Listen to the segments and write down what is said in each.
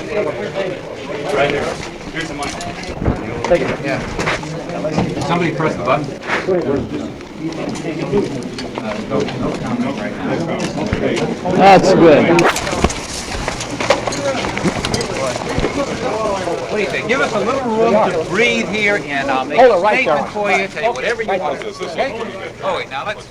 Right there. Here's the money. Take it. Yeah. Did somebody press the button? No comment right now. That's good. What do you think? Give us a little room to breathe here, and I'll make Hold a it right statement there. for you, tell you whatever you want. Okay? Oh, wait, now let's...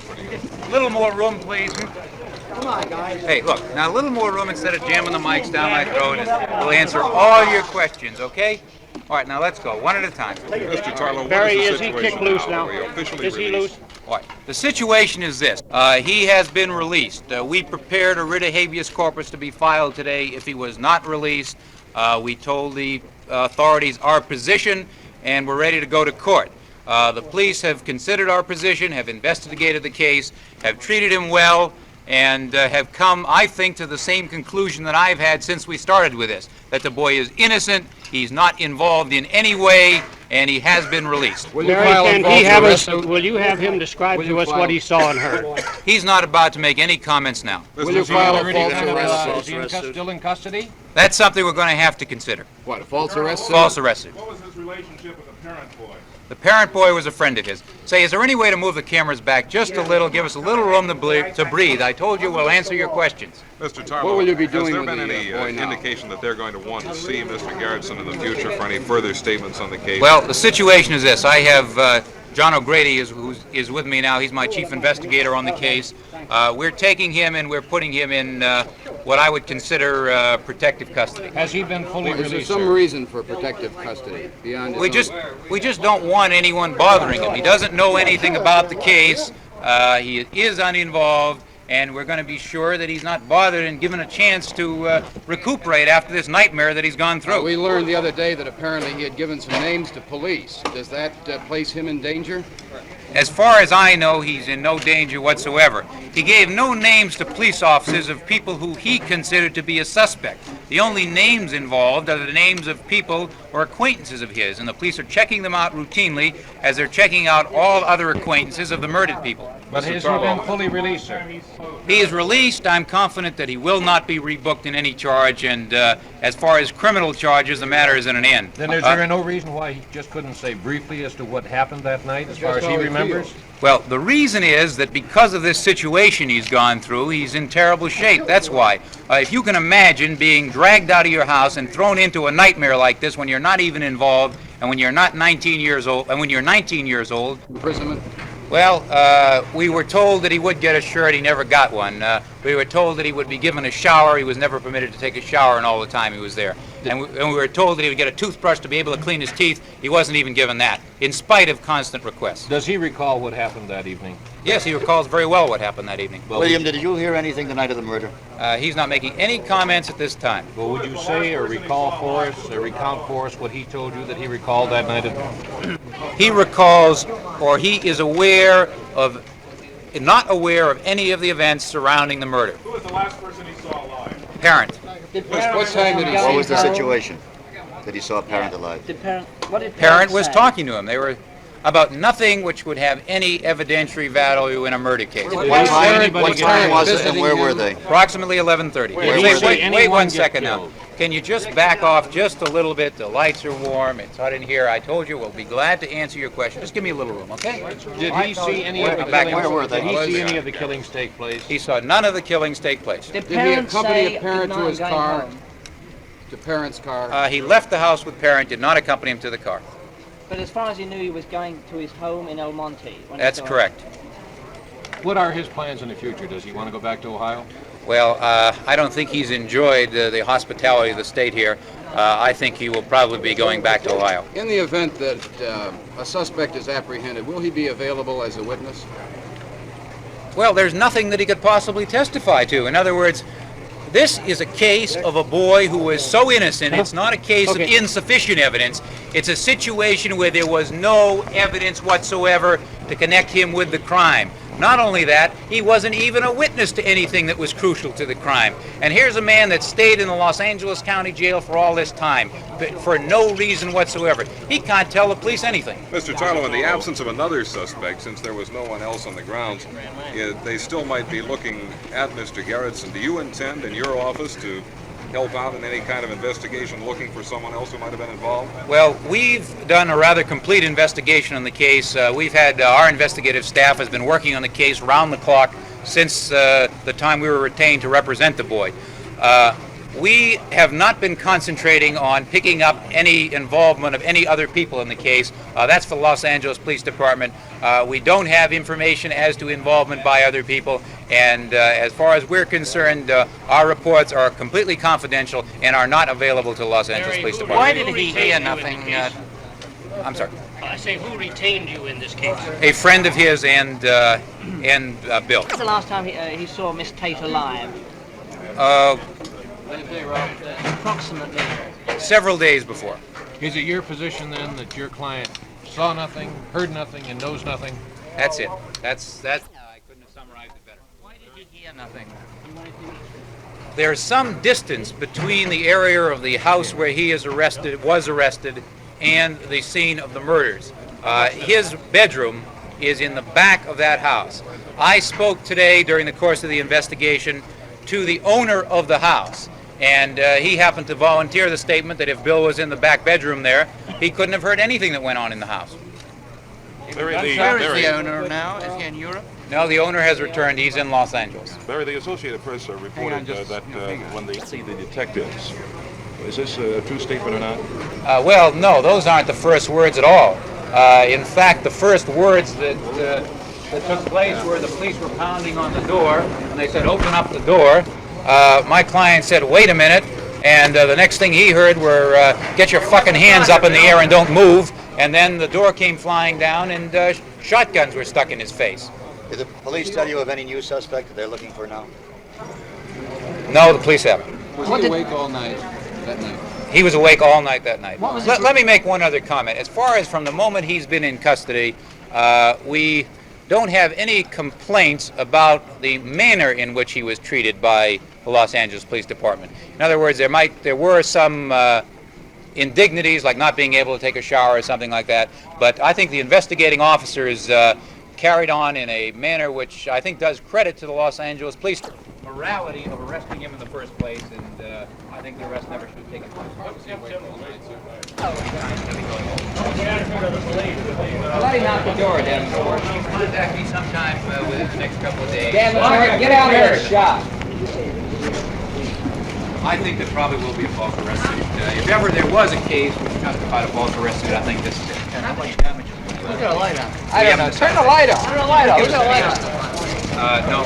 A little more room, please. Come on, guys. Hey, look, now a little more room instead of jamming the mics down my throat, and we'll answer all your questions, okay? All right, now let's go, one at a time. Mr. Tarlow, Barry, what is is the he situation kicked loose now? now? Are we officially Is he released? loose? All right, the situation is this. He has been released. We prepared a writ of habeas corpus to be filed today if he was not released. We told the authorities our position, and we're ready to go to court. The police have considered our position, have investigated the case, have treated him well, and have come, I think, to the same conclusion that I've had since we started with this, that the boy is innocent, he's not involved in any way, and he has been released. Barry, will you have him describe to us what he saw and heard? He's not about to make any comments now. Will you file a false Is arrest? he still in custody? That's something we're going to have to consider. What, a false arrest? False arrest. What was his relationship with the parent boy? The parent boy was a friend of his. Say, is there any way to move the cameras back just a little, give us a little room to breathe? I told you we'll answer your questions. Mr. Tarlow, What will you be doing has there with been the any boy now? indication that they're going to want to see Mr. Garretson in the future for any further statements on the case? Well, the situation is this. I have John O'Grady who is with me now. He's my chief investigator on the case. We're taking him and we're putting him in what I would consider protective custody. Has he been fully Is there released? some sir? reason for protective custody beyond his We just don't want anyone bothering him. He doesn't know anything about the case. He is uninvolved, and we're going to be sure that he's not bothered and given a chance to recuperate after this nightmare that he's gone through. We learned the other day that apparently he had given some names to police. Does that place him in danger? As far as I know, he's in no danger whatsoever. He gave no names to police officers of people who he considered to be a suspect. The only names involved are the names of people or acquaintances of his, and the police are checking them out routinely as they're checking out all other acquaintances of the murdered people. But has he been fully released, sir? He is released. I'm confident that he will not be rebooked in any charge, and as far as criminal charges, the matter is at an end. Then is there no reason why he just couldn't say briefly as to what happened that night, as far as he remembers? Well, the reason is that because of this situation he's gone through, he's in terrible shape. That's why. If you can imagine being dragged out of your house and thrown into a nightmare like this when you're not even involved, and when you're not 19 years old, and when you're 19 years old. Imprisonment? Well, we were told that he would get a shirt. He never got one. We were told that he would be given a shower. He was never permitted to take a shower in all the time he was there. And we were told that he would get a toothbrush to be able to clean his teeth. He wasn't even given that, in spite of constant requests. Does he recall what happened that evening? Yes, he recalls very well what happened that evening. William, did you hear anything the night of the murder? He's not making any comments at this time. Well, would you say or recall for us, or recount for us what he told you that he recalled that night? He recalls, or he is aware of, not aware of any of the events surrounding the murder. Who was the last person he saw alive? Parent. What time did he What see was the Carol? situation that he saw a parent alive? Parent was talking to him. They were about nothing which would have any evidentiary value in a murder case. What time was it and where were him? they? Approximately 11:30. Where were they? Wait 1 second now. Can you just back off just a little bit? The lights are warm. It's hot in here. I told you we'll be glad to answer your question. Just give me a little room, okay? Did he see any of the Where were they? Did he see any of the killings take place? He saw none of the killings take place. Did he accompany a parent to his car? To parent's car? He left the house with parent, did not accompany him to the car. But as far as you knew, he was going to his home in El Monte. That's correct. What are his plans in the future? Does he want to go back to Ohio? Well, I don't think he's enjoyed the hospitality of the state here. I think he will probably be going back to Ohio. In the event that a suspect is apprehended, will he be available as a witness? Well, there's nothing that he could possibly testify to. In other words, this is a case of a boy who was so innocent. It's not a case of insufficient evidence. It's a situation where there was no evidence whatsoever to connect him with the crime. Not only that, he wasn't even a witness to anything that was crucial to the crime. And here's a man that stayed in the Los Angeles County Jail for all this time, but for no reason whatsoever. He can't tell the police anything. Mr. Tarlow, in the absence of another suspect, since there was no one else on the grounds, they still might be looking at Mr. Garretson. Do you intend in your office to help out in any kind of investigation looking for someone else who might have been involved? Well, we've done a rather complete investigation on the case. We've had our investigative staff has been working on the case round the clock since the time we were retained to represent the boy. We have not been concentrating on picking up any involvement of any other people in the case. That's for the Los Angeles Police Department. We don't have information as to involvement by other people, and as far as we're concerned, our reports are completely confidential and are not available to the Los Angeles Police Department. Why did he hear nothing? I'm sorry. I say, who retained you in this case? A friend of his and Bill. When was the last time he saw Miss Tate alive? Approximately. Several days before. Is it your position then that your client saw nothing, heard nothing, and knows nothing? That's it. That's. I couldn't have summarized it better. Why did he hear nothing? There's some distance between the area of the house where he was arrested, and the scene of the murders. His bedroom is in the back of that house. I spoke today during the course of the investigation to the owner of the house, and he happened to volunteer the statement that if Bill was in the back bedroom there, he couldn't have heard anything that went on in the house. Where is the owner now? Is he in Europe? No, the owner has returned. He's in Los Angeles. Barry, the Associated Press reported that when they see the detectives, is this a true statement or not? Well, no, those aren't the first words at all. In fact, the first words that took place were the police were pounding on the door, and they said, "Open up the door." My client said, "Wait a minute," and the next thing he heard were, "Get your fucking hands up in the air and don't move." And then the door came flying down, and shotguns were stuck in his face. Did the police tell you of any new suspect that they're looking for now? No, the police haven't. Was he awake all night that night? He was awake all night that night. What was Let me make one other comment. As far as from the moment he's been in custody, we don't have any complaints about the manner in which he was treated by the Los Angeles Police Department. In other words, there were some indignities, like not being able to take a shower or something like that, but I think the investigating officers carried on in a manner which I think does credit to the Los Angeles Police morality of arresting him in the first place, and I think the arrest never should have taken place. Let him out the door, Dan. Contact me sometime within the next couple of days. Dan, get out here and shot. I think there probably will be a false arrest suit. If ever there was a case which justified a false arrest suit, I think this is it. How much damage? Who's got a light on? I don't know. Turn the light on. Turn the light on. Who's got a light on? No.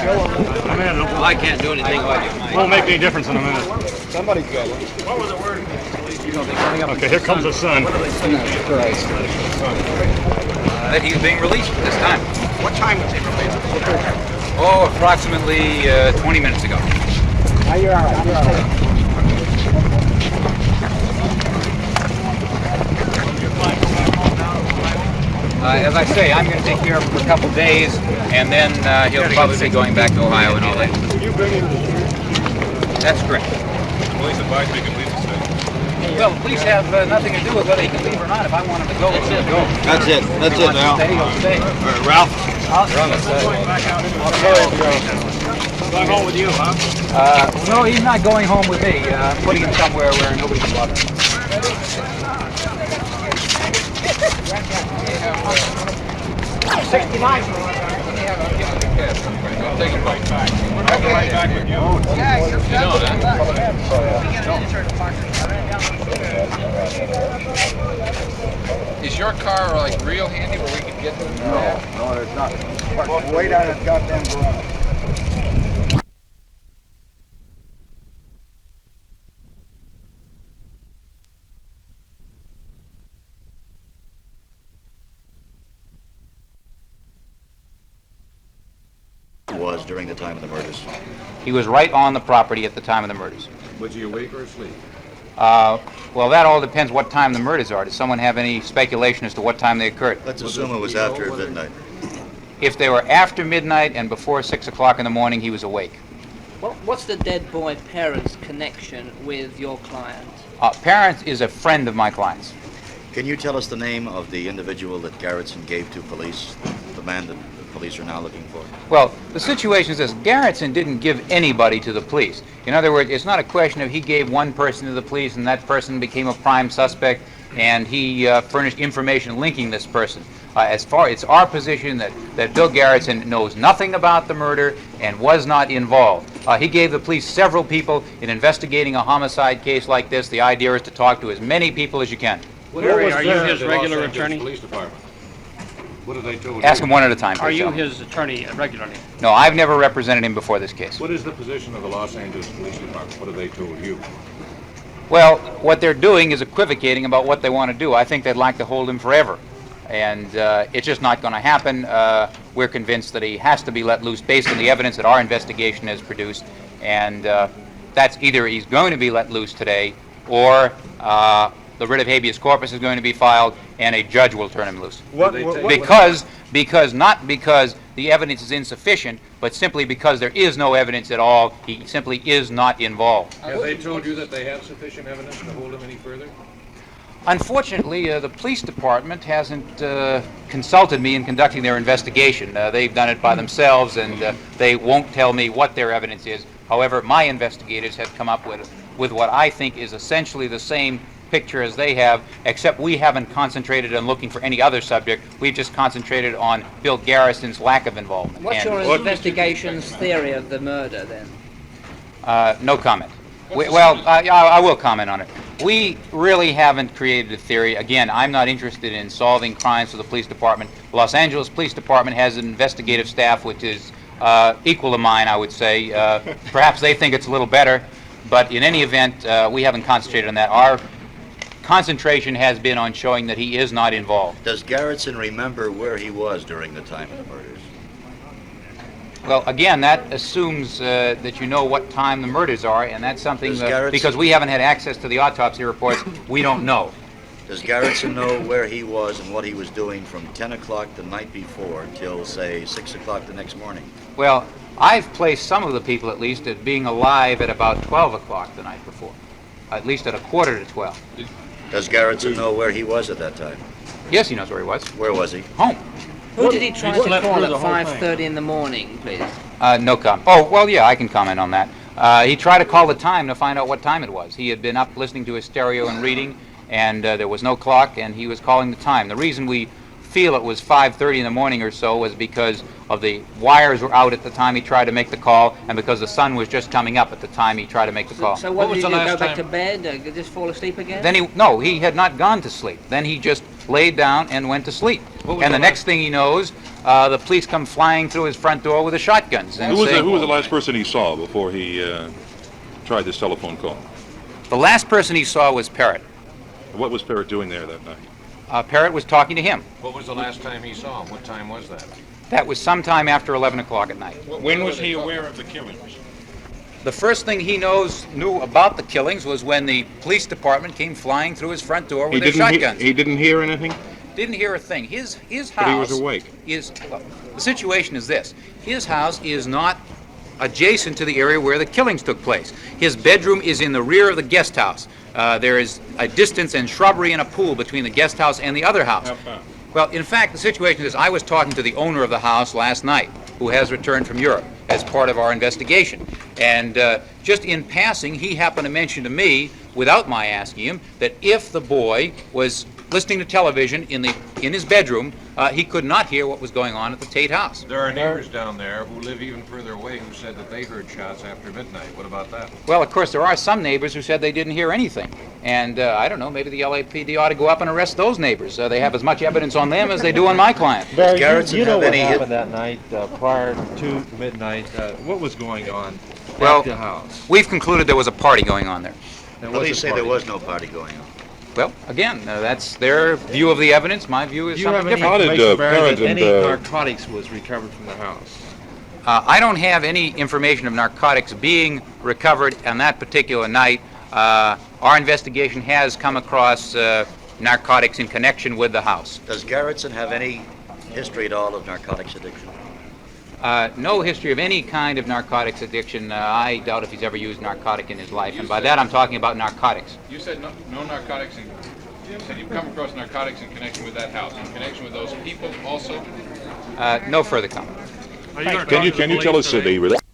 Well, I can't do anything about you. Won't make any difference in a minute. Somebody's got one. Okay, here comes the sun. That he's being released this time. What time was he released? Oh, approximately 20 minutes ago. You're all right. You're all right. As I say, I'm going to take care of him for a couple days, and then he'll probably be going back to Ohio and all that. That's correct. Police advise me to leave the state. Well, the police have nothing to do with whether he can leave or not. If I want him to go, he'll go. That's it. That's it, Al. Stay, he'll stay. Ralph? Going home with you, huh? No, he's not going home with me. I'm putting him somewhere where nobody can bother him. 69. Take it right back. Right back with you. Is your car like real handy where we can get to it? No, there's not. Wait on his goddamn garage. Was during the time of the murders. He was right on the property at the time of the murders. Was he awake or asleep? Well, that all depends what time the murders are. Does someone have any speculation as to what time they occurred? Let's assume it was after midnight. If they were after midnight and before 6 o'clock in the morning, he was awake. What's the dead boy parents' connection with your client? Parent is a friend of my client's. Can you tell us the name of the individual that Garretson gave to police? The man that police are now looking for? Well, the situation is this. Garretson didn't give anybody to the police. In other words, it's not a question of he gave one person to the police and that person became a prime suspect and he furnished information linking this person. It's our position that Bill Garretson knows nothing about the murder and was not involved. He gave the police several people. In investigating a homicide case like this, the idea is to talk to as many people as you can. Larry, are you his The regular Los Angeles attorney? Police Department. What have they told Ask you? him one at a time, Are please, you gentlemen. his attorney regularly? No, I've never represented him before this case. What is the position of the Los Angeles Police Department? What have they told you? Well, what they're doing is equivocating about what they want to do. I think they'd like to hold him forever. And it's just not going to happen. We're convinced that he has to be let loose based on the evidence that our investigation has produced. And that's either he's going to be let loose today or the writ of habeas corpus is going to be filed and a judge will turn him loose. Not because the evidence is insufficient, but simply because there is no evidence at all. He simply is not involved. Have they told you that they have sufficient evidence to hold him any further? Unfortunately, the police department hasn't consulted me in conducting their investigation. They've done it by themselves, and they won't tell me what their evidence is. However, my investigators have come up with what I think is essentially the same picture as they have, except we haven't concentrated on looking for any other subject. We've just concentrated on Bill Garrison's lack of involvement. What's your investigation's theory of the murder, then? No comment. I will comment on it. We really haven't created a theory. Again, I'm not interested in solving crimes for the police department. The Los Angeles Police Department has an investigative staff which is equal to mine, I would say. Perhaps they think it's a little better, but in any event, we haven't concentrated on that. Our concentration has been on showing that he is not involved. Does Garretson remember where he was during the time of the murders? Well, again, that assumes that you know what time the murders are, and that's something Does Garretson- because we haven't had access to the autopsy reports, we don't know. Does Garretson know where he was and what he was doing from 10 o'clock the night before till, say, 6 o'clock the next morning? Well, I've placed some of the people, at least, at being alive at about 12 o'clock the night before, at least at a quarter to 12. Does Garretson know where he was at that time? Yes, he knows where he was. Where was he? Home. Who did he try to slept call through at the whole 5:30 in the morning, please? No comment. Oh, well, yeah, I can comment on that. He tried to call the time to find out what time it was. He had been up listening to his stereo and reading, and there was no clock, and he was calling the time. The reason we feel it was 5:30 in the morning or so was because of the wires were out at the time he tried to make the call, and because the sun was just coming up at the time he tried to make the call. So what was did he the do? Go last back to time- bed? Just fall asleep again? Then he had not gone to sleep. Then he just laid down and went to sleep. What was And the the next thing he knows, the police come flying through his front door with the shotguns. And Who was say, the last person he saw before he tried this telephone call? The last person he saw was Parrott. What was Parrott doing there that night? Parrott was talking to him. What was the last time he saw him? What time was that? That was sometime after 11 o'clock at night. When was he aware of the killings? The first thing he knew about the killings was when the police department came flying through his front door with their shotguns. He didn't hear anything? Didn't hear a thing. His house But he was awake. Well, the situation is this. His house is not adjacent to the area where the killings took place. His bedroom is in the rear of the guest house. There is a distance and shrubbery and a pool between the guest house and the other house. How far? Well, in fact, the situation is I was talking to the owner of the house last night, who has returned from Europe as part of our investigation. And just in passing, he happened to mention to me, without my asking him, that if the boy was listening to television in his bedroom, he could not hear what was going on at the Tate house. There are neighbors down there who live even further away who said that they heard shots after midnight. What about that? Well, of course, there are some neighbors who said they didn't hear anything. And I don't know, maybe the LAPD ought to go up and arrest those neighbors. They have as much evidence on them as they do on my client. Barry, Garretson you know have what any- happened that night prior to midnight. What was going on Well, at the house? We've concluded there was a party going on there. And what's Police the say there party? was no party going on. Well, again, that's their view of the evidence. My view is Do you have something any different. How did, information, Barry, that Parrott any and, narcotics was recovered from the house? I don't have any information of narcotics being recovered on that particular night. Our investigation has come across narcotics in connection with the house. Does Garretson have any history at all of narcotics addiction? No history of any kind of narcotics addiction. I doubt if he's ever used narcotic in his life. And by that I'm talking about narcotics. You said no narcotics, you said you've come across narcotics in connection with that house, in connection with those people also? No further comment. Can you tell us the